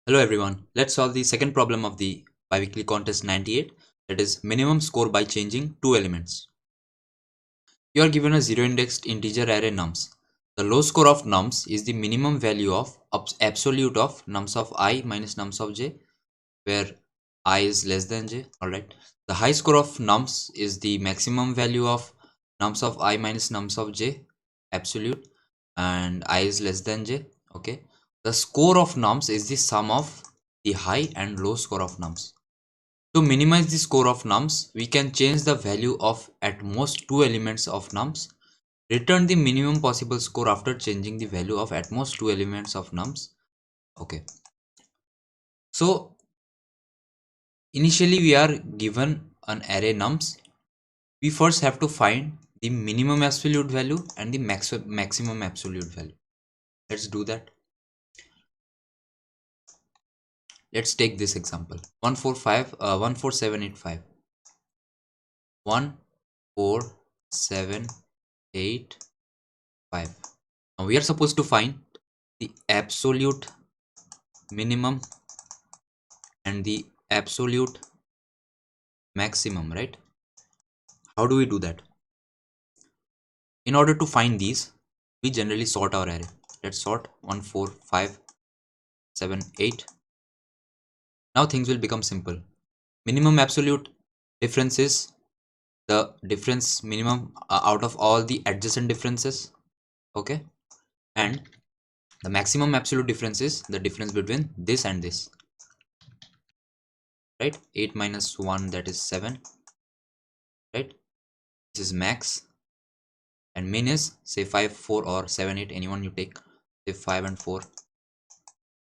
Hello everyone, let's solve the second problem of the biweekly contest 98, that is minimum score by changing two elements. You are given a zero indexed integer array nums. The low score of nums is the minimum value of absolute of nums of I minus nums of j, where I is less than j. Alright. The high score of nums is the maximum value of nums of I minus nums of j absolute, and I is less than j. Okay. The score of nums is the sum of the high and low score of nums. To minimize the score of nums, we can change the value of at most two elements of nums. Return the minimum possible score after changing the value of at most two elements of nums. Okay. So initially we are given an array nums. We first have to find the minimum absolute value and the maximum absolute value. Let's do that. Let's take this example 14785. 14785. Now we are supposed to find the absolute minimum and the absolute maximum, right? How do we do that? In order to find these, we generally sort our array. Let's sort 14578. Now things will become simple. Minimum absolute difference is the difference minimum out of all the adjacent differences. Okay. And the maximum absolute difference is the difference between this and this. Right? 8 minus 1, that is 7. Right? This is max. And min is say 5, 4 or 7, 8. Anyone you take. Say 5 and 4.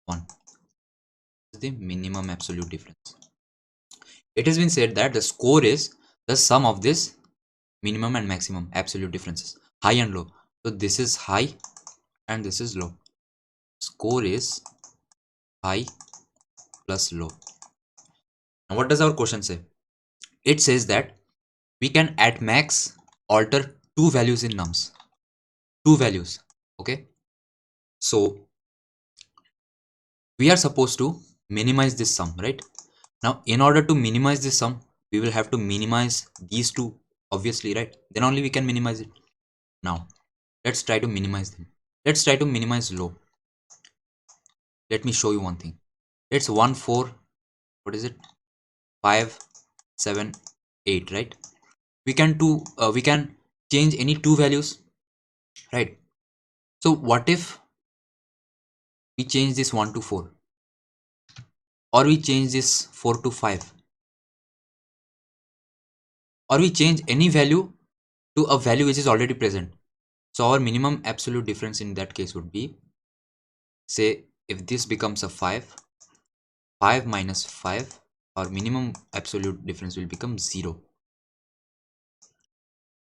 1. This is the minimum absolute difference. It has been said that the score is the sum of this minimum and maximum absolute differences. High and low. So this is high and this is low. Score is high plus low. Now what does our question say? It says that we can at max alter two values in nums. Two values. Okay. So we are supposed to minimize this sum, right? Now in order to minimize this sum, we will have to minimize these two, obviously, right? Then only we can minimize it. Now let's try to minimize them. Let's try to minimize low. Let me show you one thing. It's 1 4, what is it, 5 7 8, right? We can change any two values, right? So what if we change this 1 to 4, or we change this 4 to 5, or we change any value to a value which is already present? So our minimum absolute difference in that case would be, say, if this becomes a 5, 5 minus 5, our minimum absolute difference will become 0.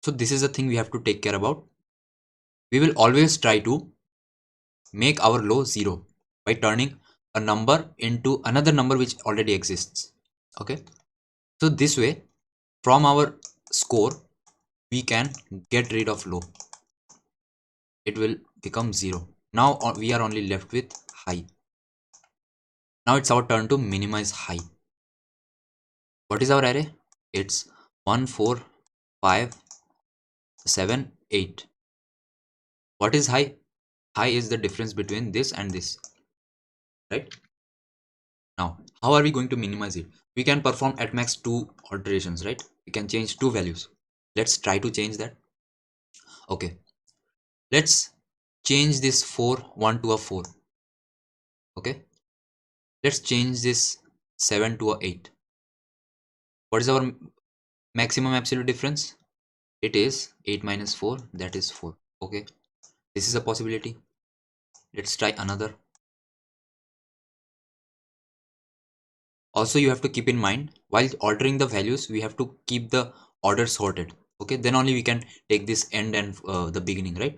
So this is the thing we have to take care about. We will always try to make our low 0 by turning a number into another number which already exists. Okay. So this way, from our score, we can get rid of low. It will become 0. Now we are only left with high. Now it's our turn to minimize high. What is our array? It's 1 4 5 7 8. What is high? High is the difference between this and this, right? Now how are we going to minimize it? We can perform at max two alterations, right? We can change two values. Let's try to change that. Okay, let's change this 4 1 to a 4. Okay, let's change this 7 to a 8. What is our maximum absolute difference? It is 8 minus 4, that is 4. Okay, this is a possibility. Let's try another. Also, you have to keep in mind, while altering the values, we have to keep the order sorted. Okay, then only we can take this end and the beginning, right?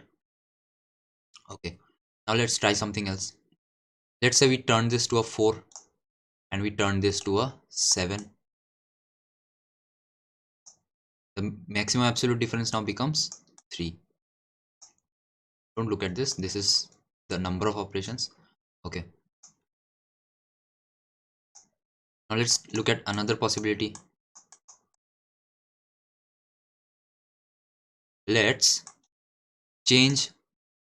Okay, now let's try something else. Let's say we turn this to a 4 and we turn this to a 7. The maximum absolute difference now becomes 3. Don't look at this. This is the number of operations. Okay. Now let's look at another possibility. Let's change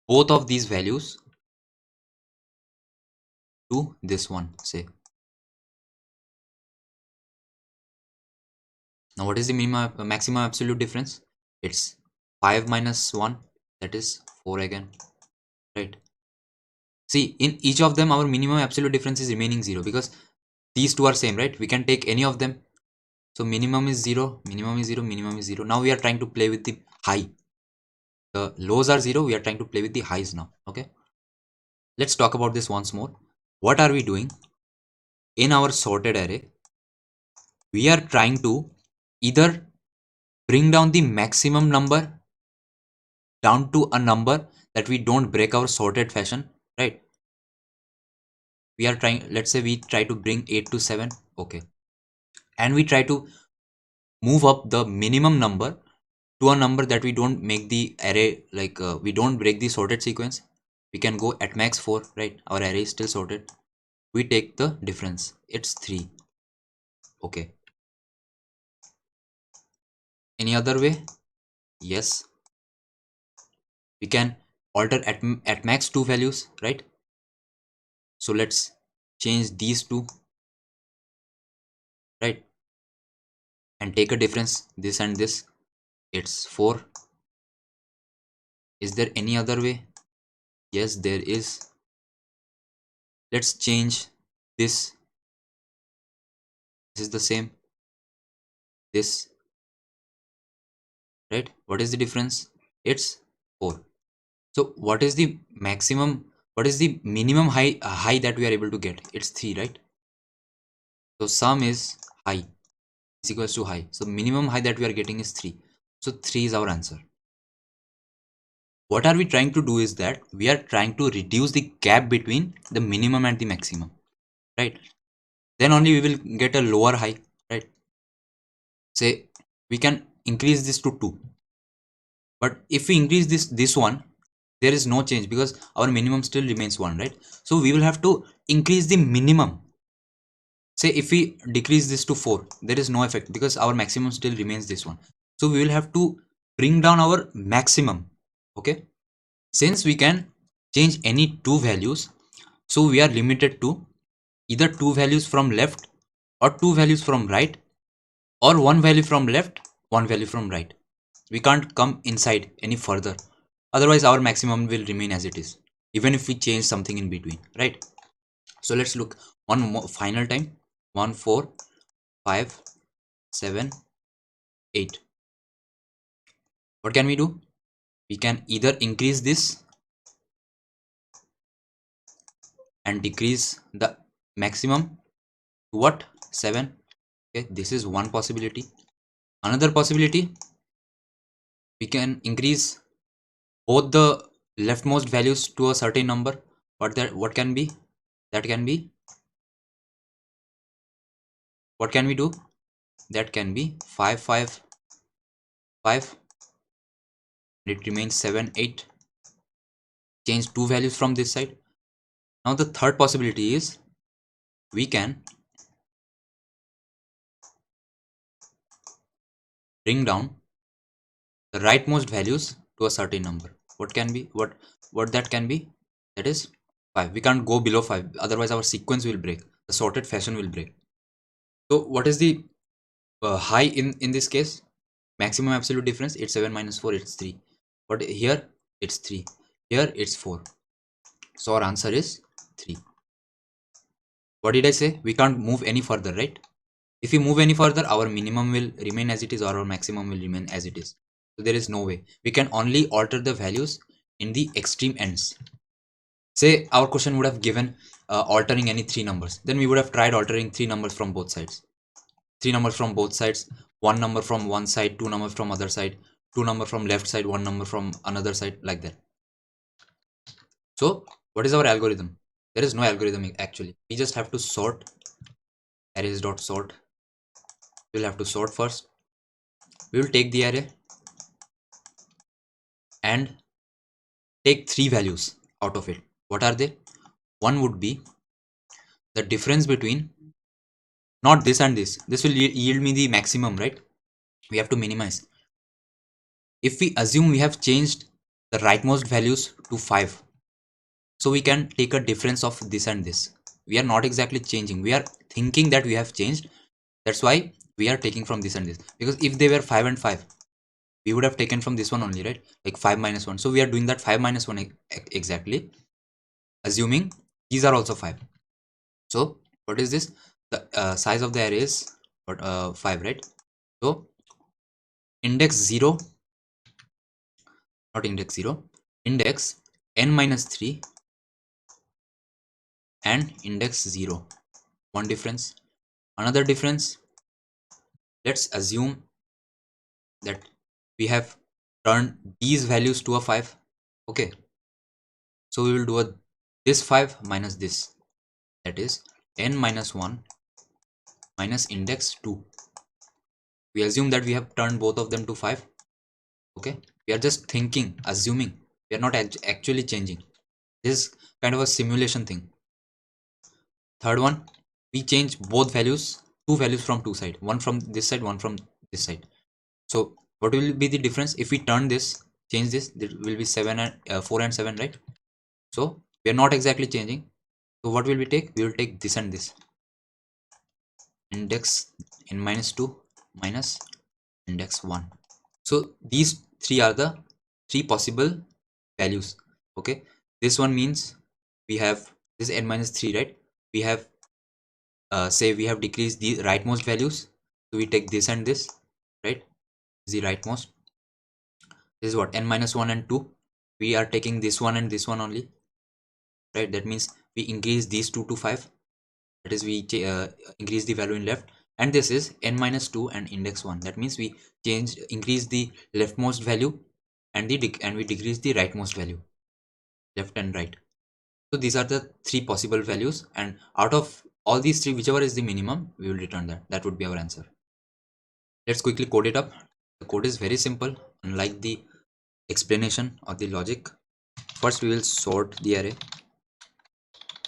both of these values to this one, say. Now what is the minimum maximum absolute difference? It's 5 minus 1, that is 4 again, right? See, in each of them our minimum absolute difference is remaining 0 because these two are same, right? We can take any of them. So minimum is 0, minimum is 0, minimum is 0. Now we are trying to play with the high. The lows are 0, we are trying to play with the highs now, okay? Let's talk about this once more. What are we doing? In our sorted array, we are trying to either bring down the maximum number down to a number that we don't break our sorted fashion, right? We are trying, let's say we try to bring 8 to 7, okay, and we try to move up the minimum number to a number that we don't make the array like we don't break the sorted sequence. We can go at max 4, right? Our array is still sorted. We take the difference, it's 3, okay. Any other way? Yes, we can alter at max 2 values, right? So let's change these two, right, and take a difference, this and this, it's 4. Is there any other way? Yes, there is. Let's change this. This is the same, this, right? What is the difference? It's 4. So what is the maximum, what is the minimum high that we are able to get? It's 3, right? So sum is high is equals to high. So minimum high that we are getting is 3. So 3 is our answer. What are we trying to do is that we are trying to reduce the gap between the minimum and the maximum, right? Then only we will get a lower high, right? Say we can increase this to 2, but if we increase this one, there is no change because our minimum still remains 1, right? So we will have to increase the minimum. Say if we decrease this to 4, there is no effect because our maximum still remains this one. So we will have to bring down our maximum, okay? Since we can change any two values, so we are limited to either two values from left or two values from right, or one value from left, one value from right. We can't come inside any further, otherwise our maximum will remain as it is even if we change something in between, right? So let's look one more final time. 1 4 5 7 8. What can we do? We can either increase this and decrease the maximum to what? 7. Okay, this is one possibility. Another possibility, we can increase both the leftmost values to a certain number. What can be? That can be, what can we do? That can be 5 5 5. It remains 7 8. Change two values from this side. Now the third possibility is we can bring down the rightmost values to a certain number. What can be, what that can be? That is 5. We can't go below 5, otherwise our sequence will break, the sorted fashion will break. So what is the high in this case? Maximum absolute difference, it's 7 minus 4, it's 3. But here it's 3, here it's 4. So our answer is 3. What did I say? We can't move any further, right? If we move any further, our minimum will remain as it is or our maximum will remain as it is. So there is no way. We can only alter the values in the extreme ends. Say our question would have given altering any three numbers. Then we would have tried altering three numbers from both sides. Three numbers from both sides. One number from one side, two numbers from other side, two number from left side, one number from another side, like that. So what is our algorithm? There is no algorithm actually. We just have to sort. Arrays dot sort. We'll have to sort first. We will take the array and take three values out of it. What are they? One would be the difference between not this and this will yield me the maximum, right? We have to minimize. If we assume we have changed the rightmost values to 5, so we can take a difference of this and this. We are not exactly changing, we are thinking that we have changed. That's why we are taking from this and this, because if they were 5 and 5, we would have taken from this one only, right? Like 5 minus 1. So we are doing that 5 minus 1 exactly, assuming these are also 5. So what is this? The size of the array is what, 5, right? So index 0, not index 0, index n minus 3 and index 0. One difference. Another difference, let's assume that we have turned these values to a 5. Okay, so we will do a this 5 minus this, that is n minus 1 minus index 2. We assume that we have turned both of them to 5. Okay, we are just thinking, assuming, we are not actually changing. This is kind of a simulation thing. Third one, we change both values, two values from two sides, one from this side, one from this side. So what will be the difference if we turn this, change this? There will be 7 and 4 and 7, right? So we are not exactly changing. So what will we take? We will take this and this, index n minus 2 minus index 1. So these three are the three possible values. Okay, this one means we have this n minus 3, right? We have say we have decreased the rightmost values, so we take this and this, right? The rightmost, this is what, n minus 1 and 2. We are taking this one and this one only, right? That means we increase these two to 5, that is we increase the value in left. And this is n minus 2 and index 1, that means we increase the leftmost value and we decrease the rightmost value, left and right. So these are the three possible values, and out of all these three, whichever is the minimum, we will return that would be our answer. Let's quickly code it up. The code is very simple, unlike the explanation or the logic. First we will sort the array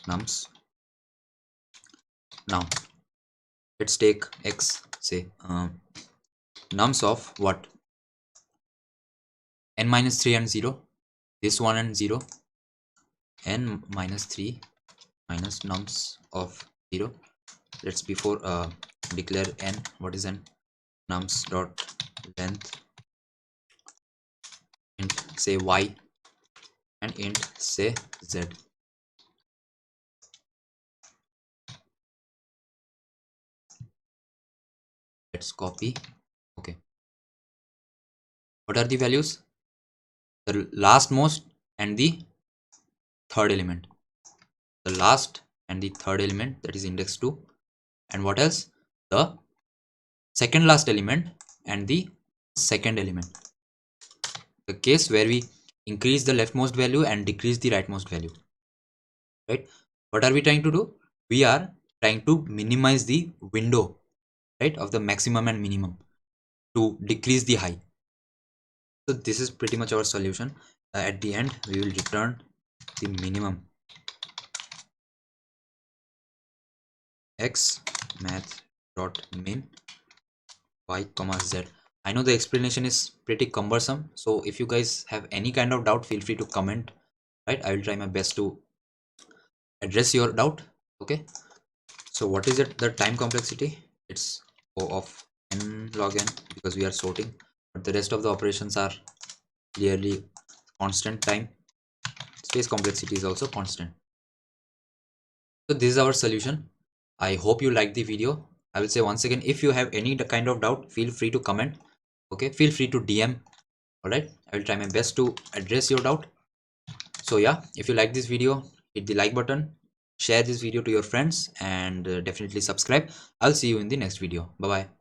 nums. Now let's take x, say nums of what, n minus 3 and 0, this one and 0, n minus 3 minus nums of 0. Let's before declare n, what is n, nums dot length int say y and int say z. Let's copy. Okay, what are the values? The last most and the third element, the last and the third element, that is index 2. And what else? The second last element and the second element, the case where we increase the leftmost value and decrease the rightmost value, right? What are we trying to do? We are trying to minimize the window, right, of the maximum and minimum to decrease the high. So this is pretty much our solution. At the end we will return the minimum, x math dot min y comma z. I know the explanation is pretty cumbersome, so if you guys have any kind of doubt, feel free to comment, right? I will try my best to address your doubt. Okay, so what is it, the time complexity? It's O of n log n, because we are sorting, but the rest of the operations are clearly constant time. Space complexity is also constant. So this is our solution. I hope you like the video. I will say once again, if you have any kind of doubt, feel free to comment. Okay, feel free to DM. All right, I will try my best to address your doubt. So yeah, if you like this video, hit the like button, share this video to your friends, and definitely subscribe. I'll see you in the next video. Bye bye.